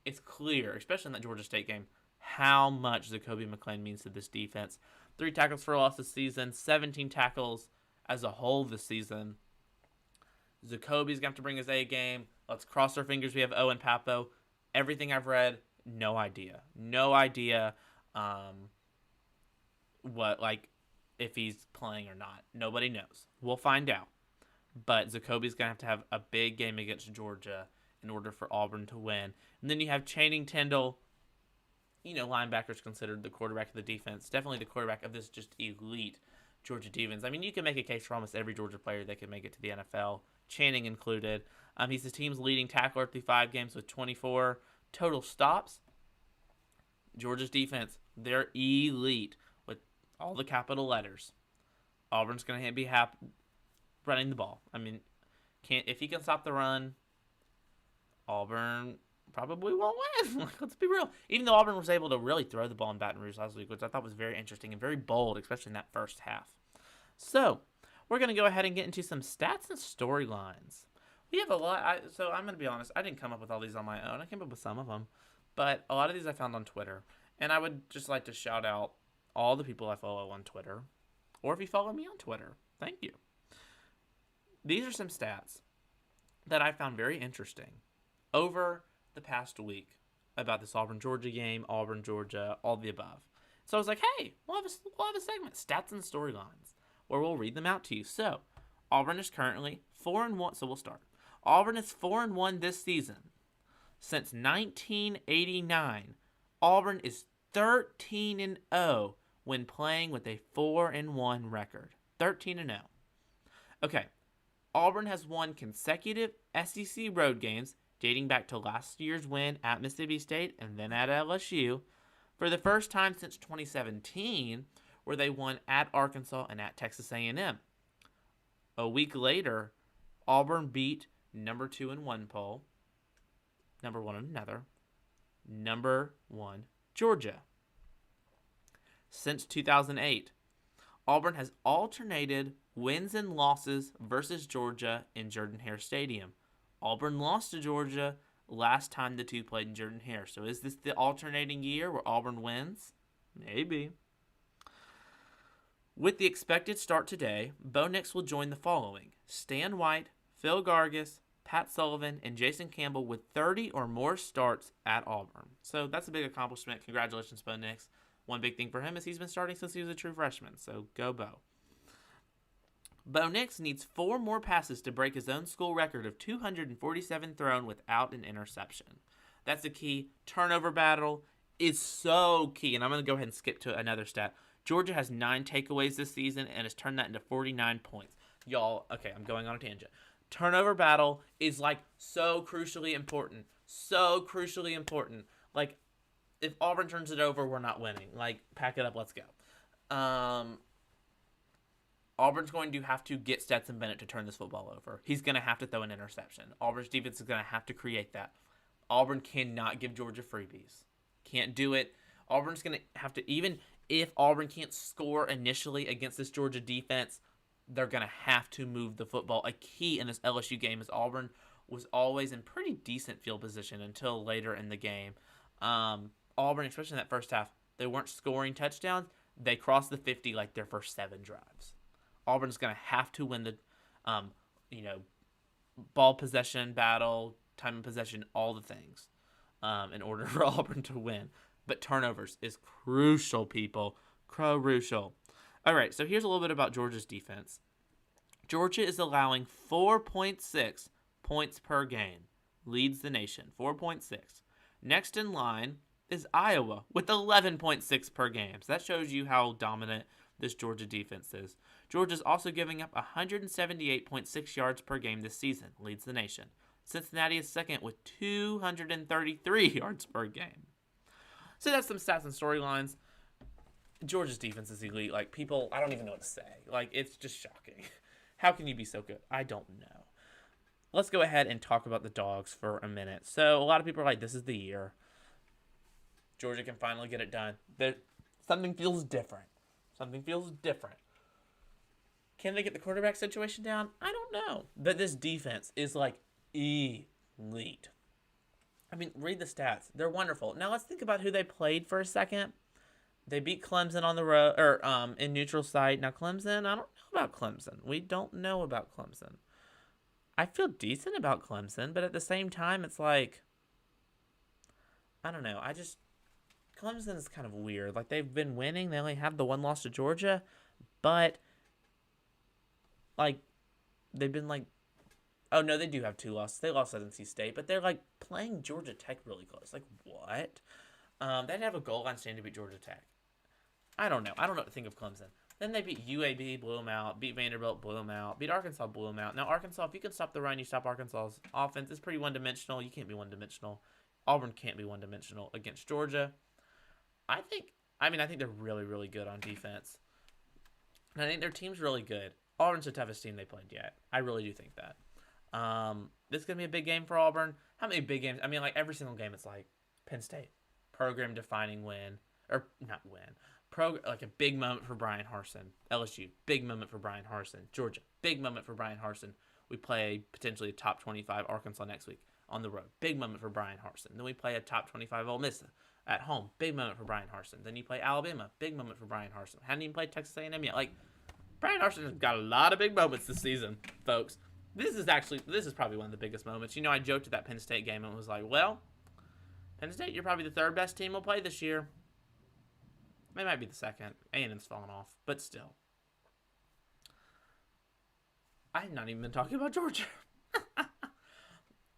It's clear, especially in that Georgia State game, how much Zakobi Mclean means to this defense. 3 tackles for loss this season, 17 tackles as a whole this season. Zakobi's going to have to bring his A game. Let's cross our fingers we have Owen Papo. Everything I've read, no idea. No idea if he's playing or not. Nobody knows. We'll find out. But Zakobi's going to have a big game against Georgia in order for Auburn to win. And then you have Channing Tindall. You know, linebackers considered the quarterback of the defense. Definitely the quarterback of this just elite Georgia defense. I mean, you can make a case for almost every Georgia player that can make it to the NFL, Channing included. He's the team's leading tackler through 5 games with 24 total stops. Georgia's defense, they're elite with all the capital letters. Auburn's going to be running the ball. I mean, if he can stop the run, Auburn probably won't win. Let's be real. Even though Auburn was able to really throw the ball in Baton Rouge last week, which I thought was very interesting and very bold, especially in that first half. So, we're going to go ahead and get into some stats and storylines. We have a lot. So, I'm going to be honest. I didn't come up with all these on my own. I came up with some of them. But a lot of these I found on Twitter. And I would just like to shout out all the people I follow on Twitter. Or if you follow me on Twitter, thank you. These are some stats that I found very interesting over the past week about this Auburn-Georgia game, Auburn-Georgia, all the above. So I was like, hey, we'll have a segment, Stats and Storylines, where we'll read them out to you. So, Auburn is currently 4-1, so we'll start. Auburn is 4-1 this season. Since 1989, Auburn is 13-0 when playing with a 4-1 record. 13-0. Okay, Auburn has won consecutive SEC road games dating back to last year's win at Mississippi State and then at LSU for the first time since 2017, where they won at Arkansas and at Texas A&M. A week later, Auburn beat number 2 in one poll, number 1 in another, number 1 Georgia. Since 2008, Auburn has alternated wins and losses versus Georgia in Jordan-Hare Stadium. Auburn lost to Georgia last time the two played in Jordan-Hare. So is this the alternating year where Auburn wins? Maybe. With the expected start today, Bo Nix will join the following: Stan White, Phil Gargis, Pat Sullivan, and Jason Campbell with 30 or more starts at Auburn. So that's a big accomplishment. Congratulations, Bo Nix. One big thing for him is he's been starting since he was a true freshman. So go Bo. Bo Nix needs 4 more passes to break his own school record of 247 thrown without an interception. That's the key. Turnover battle is so key. And I'm going to go ahead and skip to another stat. Georgia has 9 takeaways this season and has turned that into 49 points. Y'all, okay, I'm going on a tangent. Turnover battle is like so crucially important. So crucially important. Like, if Auburn turns it over, we're not winning. Like, pack it up, let's go. Auburn's going to have to get Stetson Bennett to turn this football over. He's going to have to throw an interception. Auburn's defense is going to have to create that. Auburn cannot give Georgia freebies. Can't do it. Auburn's going to have to, even if Auburn can't score initially against this Georgia defense, they're going to have to move the football. A key in this LSU game is Auburn was always in pretty decent field position until later in the game. Auburn, especially in that first half, they weren't scoring touchdowns. They crossed the 50 like their first 7 drives. Auburn's going to have to win the, ball possession battle, time of possession, all the things, in order for Auburn to win. But turnovers is crucial, people. Crucial. All right, so here's a little bit about Georgia's defense. Georgia is allowing 4.6 points per game. Leads the nation, 4.6. Next in line is Iowa with 11.6 per game. So that shows you how dominant this Georgia defense is. Georgia's also giving up 178.6 yards per game this season. Leads the nation. Cincinnati is second with 233 yards per game. So that's some stats and storylines. Georgia's defense is elite. Like, people, I don't even know what to say. Like, it's just shocking. How can you be so good? I don't know. Let's go ahead and talk about the Dogs for a minute. So, a lot of people are like, this is the year. Georgia can finally get it done. Something feels different. Something feels different. Can they get the quarterback situation down? I don't know. But this defense is, like, elite. I mean, read the stats. They're wonderful. Now, let's think about who they played for a second. They beat Clemson on the road, or in neutral site. Now, Clemson, I don't know about Clemson. We don't know about Clemson. I feel decent about Clemson, but at the same time, it's like, I don't know. Clemson is kind of weird. Like, they've been winning. They only have the one loss to Georgia, but, like, they've been, like, oh, no, they do have 2 losses. They lost at NC State, but they're, like, playing Georgia Tech really close. Like, what? They'd have a goal line stand to beat Georgia Tech. I don't know. I don't know what to think of Clemson. Then they beat UAB, blew them out. Beat Vanderbilt, blew them out. Beat Arkansas, blew them out. Now, Arkansas, if you can stop the run, you stop Arkansas's offense. It's pretty one-dimensional. You can't be one-dimensional. Auburn can't be one-dimensional against Georgia. I think they're really, really good on defense. And I think their team's really good. Auburn's the toughest team they played yet. I really do think that. This is going to be a big game for Auburn. How many big games? I mean, like, every single game, it's like Penn State. Program-defining win. Or, not win. Like a big moment for Brian Harsin. LSU, big moment for Brian Harsin. Georgia, big moment for Brian Harsin. We play potentially a top 25 Arkansas next week on the road. Big moment for Brian Harsin. Then we play a top 25 Ole Miss at home. Big moment for Brian Harsin. Then you play Alabama. Big moment for Brian Harsin. Hadn't even played Texas A&M yet. Like, Brian Harsin has got a lot of big moments this season, folks. This is probably one of the biggest moments. You know, I joked at that Penn State game and was like, well, Penn State, you're probably the third best team we'll play this year. They might be the second. A&M's fallen off, but still. I've not even been talking about Georgia.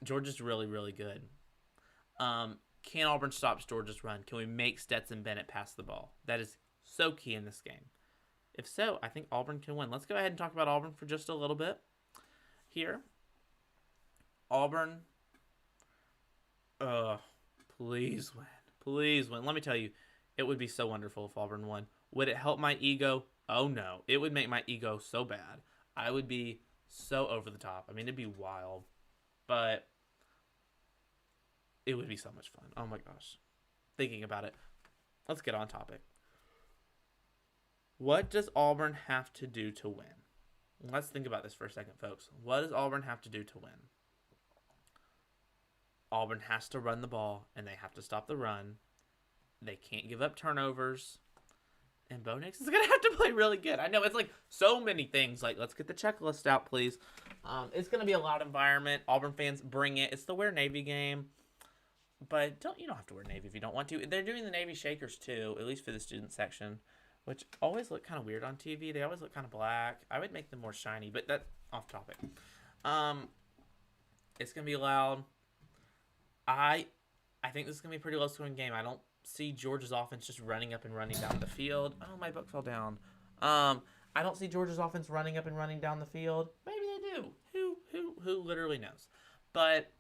Georgia's really, really good. Can Auburn stop Georgia's run? Can we make Stetson Bennett pass the ball? That is so key in this game. If so, I think Auburn can win. Let's go ahead and talk about Auburn for just a little bit here. Auburn, please win. Please win. Let me tell you, it would be so wonderful if Auburn won. Would it help my ego? Oh, no. It would make my ego so bad. I would be so over the top. I mean, it'd be wild. But it would be so much fun. Oh, my gosh. Thinking about it. Let's get on topic. What does Auburn have to do to win? Let's think about this for a second, folks. What does Auburn have to do to win? Auburn has to run the ball, and they have to stop the run. They can't give up turnovers. And Bo Nix is going to have to play really good. I know it's like so many things. Like, let's get the checklist out, please. It's going to be a loud environment. Auburn fans, bring it. It's the Wear Navy game. But you don't have to wear Navy if you don't want to. They're doing the Navy Shakers, too, at least for the student section, which always look kind of weird on TV. They always look kind of black. I would make them more shiny, but that's off topic. It's going to be loud. I think this is going to be a pretty low-scoring game. I don't see Georgia's offense just running up and running down the field. Oh, my book fell down. I don't see Georgia's offense running up and running down the field. Maybe they do. Who literally knows? But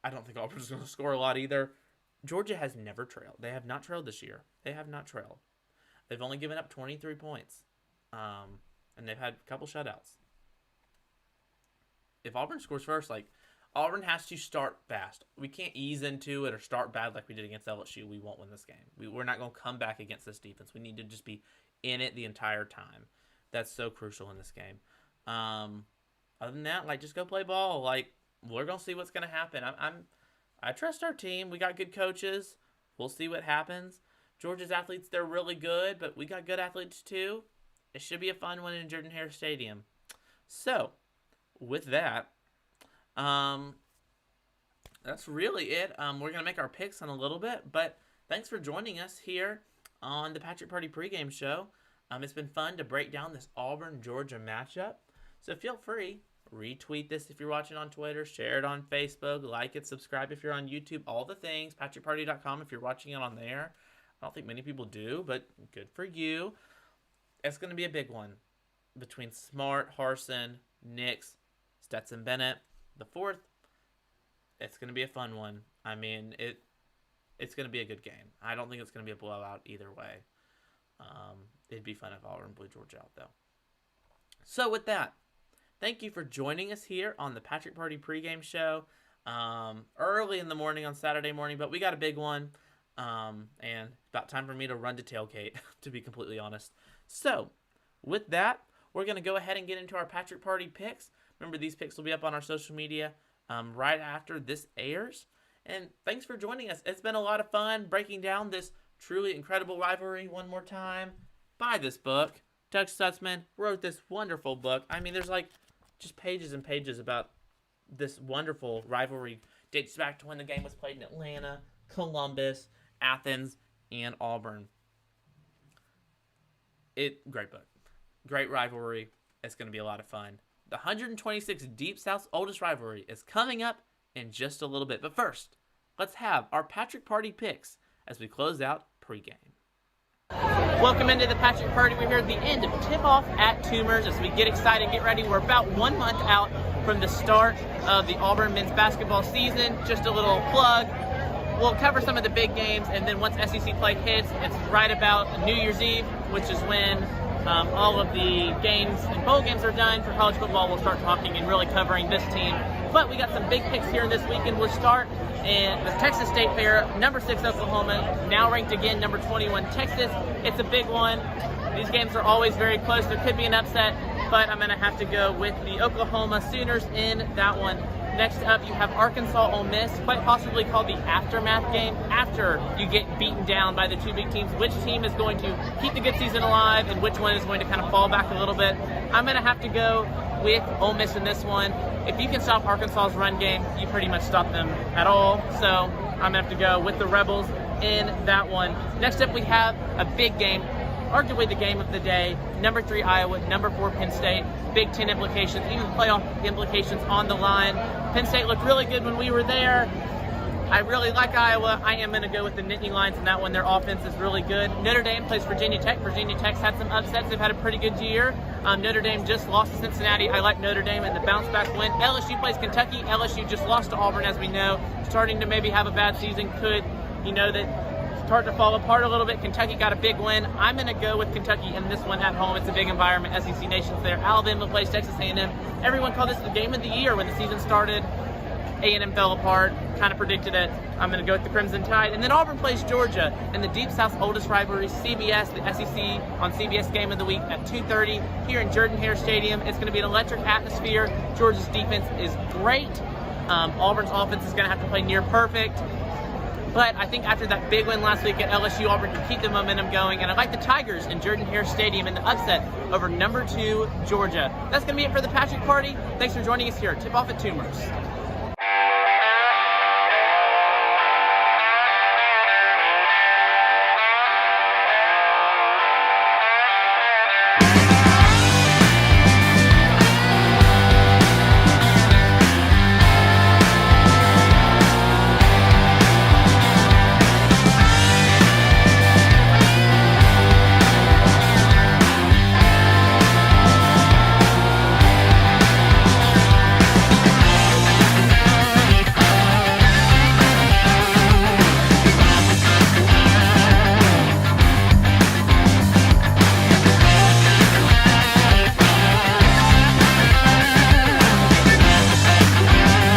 I don't think Auburn's going to score a lot either. Georgia has never trailed. They have not trailed this year. They have not trailed. They've only given up 23 points. And they've had a couple shutouts. If Auburn scores first, like, Auburn has to start fast. We can't ease into it or start bad like we did against LSU. We won't win this game. We're not going to come back against this defense. We need to just be in it the entire time. That's so crucial in this game. Other than that, like, just go play ball. Like, we're going to see what's going to happen. I trust our team. We got good coaches. We'll see what happens. Georgia's athletes, they're really good, but we got good athletes too. It should be a fun one in Jordan-Hare Stadium. So, with that, that's really it. We're going to make our picks in a little bit, but thanks for joining us here on the Patrick Party Pregame Show. It's been fun to break down this Auburn-Georgia matchup. So feel free, retweet this if you're watching on Twitter, share it on Facebook, like it, subscribe if you're on YouTube, all the things. PatrickParty.com if you're watching it on there. I don't think many people do, but good for you. It's going to be a big one between Smart, Harsin, Nix, Stetson Bennett, the fourth. It's going to be a fun one. I mean, it's going to be a good game. I don't think it's going to be a blowout either way. It'd be fun if Auburn blew Georgia out, though. So with that, thank you for joining us here on the Patrick Party Pregame Show. Early in the morning on Saturday morning, but we got a big one. And about time for me to run to tailgate, to be completely honest. So, with that, we're going to go ahead and get into our Patrick Party picks. Remember, these picks will be up on our social media right after this airs. And thanks for joining us. It's been a lot of fun breaking down this truly incredible rivalry one more time. Buy this book. Doug Stutzman wrote this wonderful book. I mean, there's like just pages and pages about this wonderful rivalry. Dates back to when the game was played in Atlanta, Columbus, Athens, and Auburn. Great book. Great rivalry. It's going to be a lot of fun. The 126 Deep South's oldest rivalry is coming up in just a little bit. But first, let's have our Patrick Party picks as we close out pregame. Welcome into the Patrick Party. We're here at the end of tip-off at Toomers as we get excited and get ready. We're about 1 month out from the start of the Auburn men's basketball season. Just a little plug. We'll cover some of the big games, and then once SEC play hits, it's right about New Year's Eve, which is when all of the games and bowl games are done. For college football, we'll start talking and really covering this team. But we got some big picks here this weekend. We'll start in the Texas State Fair, number 6 Oklahoma, now ranked again, number 21 Texas. It's a big one. These games are always very close. There could be an upset, but I'm going to have to go with the Oklahoma Sooners in that one. Next up, you have Arkansas Ole Miss, quite possibly called the aftermath game, after you get beaten down by the two big teams. Which team is going to keep the good season alive and which one is going to kind of fall back a little bit? I'm going to have to go with Ole Miss in this one. If you can stop Arkansas's run game, you pretty much stop them at all. So I'm going to have to go with the Rebels in that one. Next up, we have a big game, arguably the game of the day. Number 3 Iowa, number 4 Penn State. Big Ten implications, even playoff implications on the line. Penn State looked really good when we were there. I really like Iowa. I am going to go with the Nittany Lions in that one. Their offense is really good. Notre Dame plays Virginia Tech. Virginia Tech's had some upsets. They've had a pretty good year. Notre Dame just lost to Cincinnati. I like Notre Dame in the bounce-back win. LSU plays Kentucky. LSU just lost to Auburn, as we know. Starting to maybe have a bad season. Could, that start to fall apart a little bit. Kentucky got a big win. I'm going to go with Kentucky in this one at home. It's a big environment. SEC Nation's there. Alabama plays Texas A&M. Everyone called this the game of the year when the season started. A&M fell apart. Kind of predicted it. I'm going to go with the Crimson Tide. And then Auburn plays Georgia in the Deep South's oldest rivalry, CBS, the SEC on CBS Game of the Week at 2:30 here in Jordan-Hare Stadium. It's going to be an electric atmosphere. Georgia's defense is great. Auburn's offense is going to have to play near perfect. But I think after that big win last week at LSU, Auburn can keep the momentum going. And I like the Tigers in Jordan-Hare Stadium in the upset over number 2 Georgia. That's going to be it for the Patrick Party. Thanks for joining us here at Tip Off at Toomers.